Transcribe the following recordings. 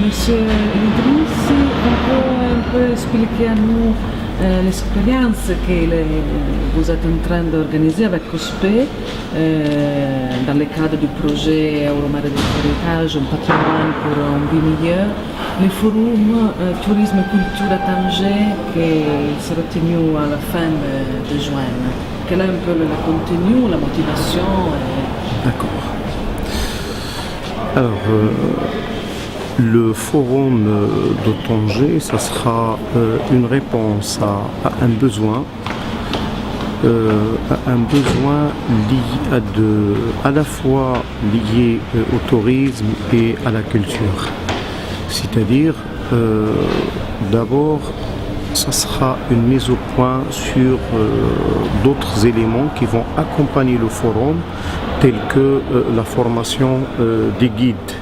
Monsieur Idrissi, on peut expliquer à nous l'expérience que vous êtes en train d'organiser avec COSPE dans le cadre du projet Euromare de Héritage, un patrimoine pour un vie meilleur, le forum Tourisme et Culture à Tanger qui sera tenu à la fin de juin. Quel est un peu le contenu, la motivation D'accord. Alors, le forum de Tanger, ça sera une réponse à un besoin lié à la fois lié au tourisme et à la culture. C'est-à-dire, d'abord, ça sera une mise au point sur d'autres éléments qui vont accompagner le forum, tels que la formation des guides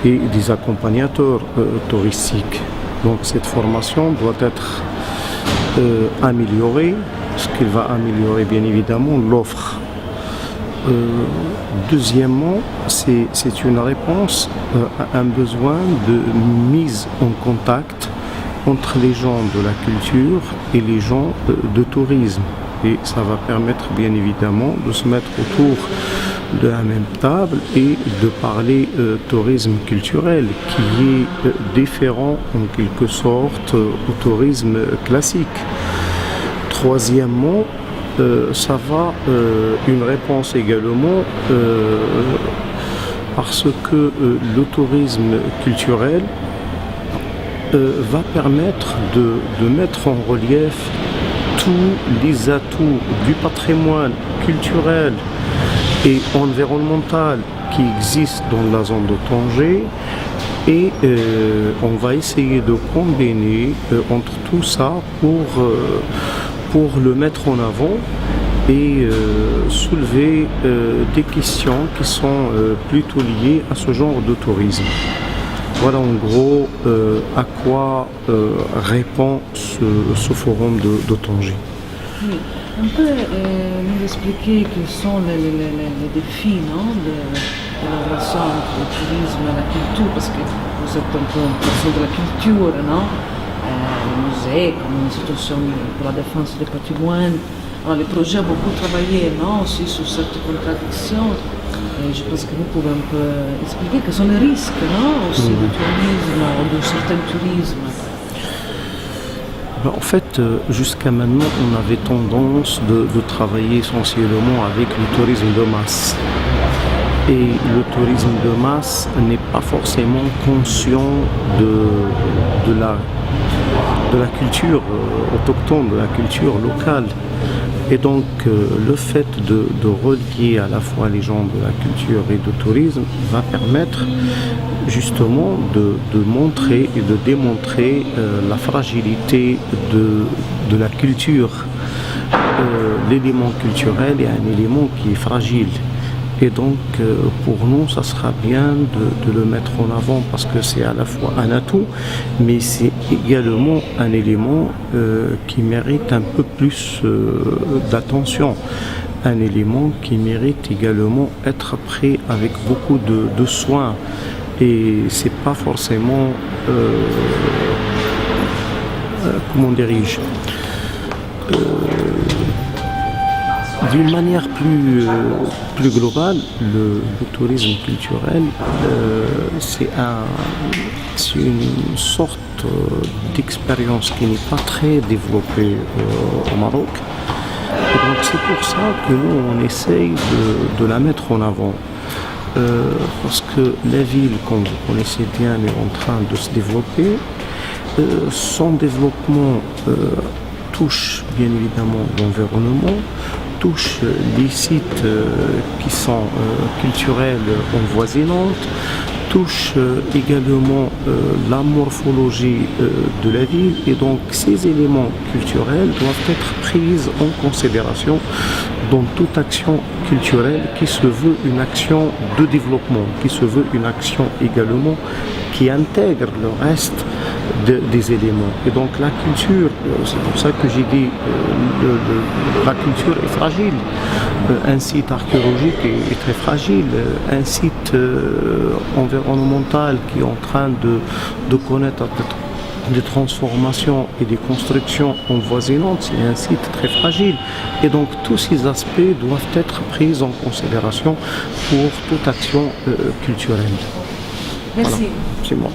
et des accompagnateurs touristiques. Donc cette formation doit être améliorée, ce qui va améliorer bien évidemment l'offre. Deuxièmement, c'est une réponse à un besoin de mise en contact entre les gens de la culture et les gens de tourisme. Et ça va permettre bien évidemment de se mettre autour de la même table et de parler tourisme culturel qui est différent en quelque sorte au tourisme classique. Troisièmement, ça va une réponse également parce que le tourisme culturel va permettre de mettre en relief tous les atouts du patrimoine culturel et environnemental qui existent dans la zone de Tanger et on va essayer de combiner entre tout ça pour le mettre en avant et soulever des questions qui sont plutôt liées à ce genre de tourisme. Voilà en gros à quoi répond ce forum de Tanger. Oui. On peut nous expliquer quels sont les défis de la relation entre le tourisme et la culture, parce que vous êtes un peu une personne de la culture, non? Le musée comme institution pour la défense du patrimoine. Alors, le projet a beaucoup travaillé aussi sur cette contradiction. Et je pense que vous pouvez un peu expliquer quels sont les risques aussi du tourisme, ou de certain tourisme. En fait, jusqu'à maintenant, on avait tendance de travailler essentiellement avec le tourisme de masse. Et le tourisme de masse n'est pas forcément conscient de la culture autochtone, de la culture locale. Et donc, le fait de relier à la fois les gens de la culture et du tourisme va permettre justement de montrer et de démontrer la fragilité de la culture. L'élément culturel est un élément qui est fragile. Et donc, pour nous, ça sera bien de le mettre en avant parce que c'est à la fois un atout, mais c'est également un élément qui mérite un peu plus d'attention. Un élément qui mérite également être pris avec beaucoup de soin. Et c'est pas forcément, comment dirais-je, d'une manière plus globale, le tourisme culturel, c'est une sorte d'expérience qui n'est pas très développée au Maroc. Et donc c'est pour ça que nous, on essaye de la mettre en avant. Parce que la ville, comme vous connaissez bien, est en train de se développer. Son développement touche bien évidemment l'environnement, touche les sites qui sont culturels envoisinantes, touche également la morphologie de la ville et donc ces éléments culturels doivent être pris en considération dans toute action culturelle qui se veut une action de développement, qui se veut une action également qui intègre le reste des éléments. Et donc la culture, c'est pour ça que j'ai dit, la culture est fragile. Un site archéologique est très fragile. Un site environnemental qui est en train de connaître des transformations et des constructions envoisinantes, c'est un site très fragile. Et donc tous ces aspects doivent être pris en considération pour toute action culturelle. Merci. Voilà, c'est moi.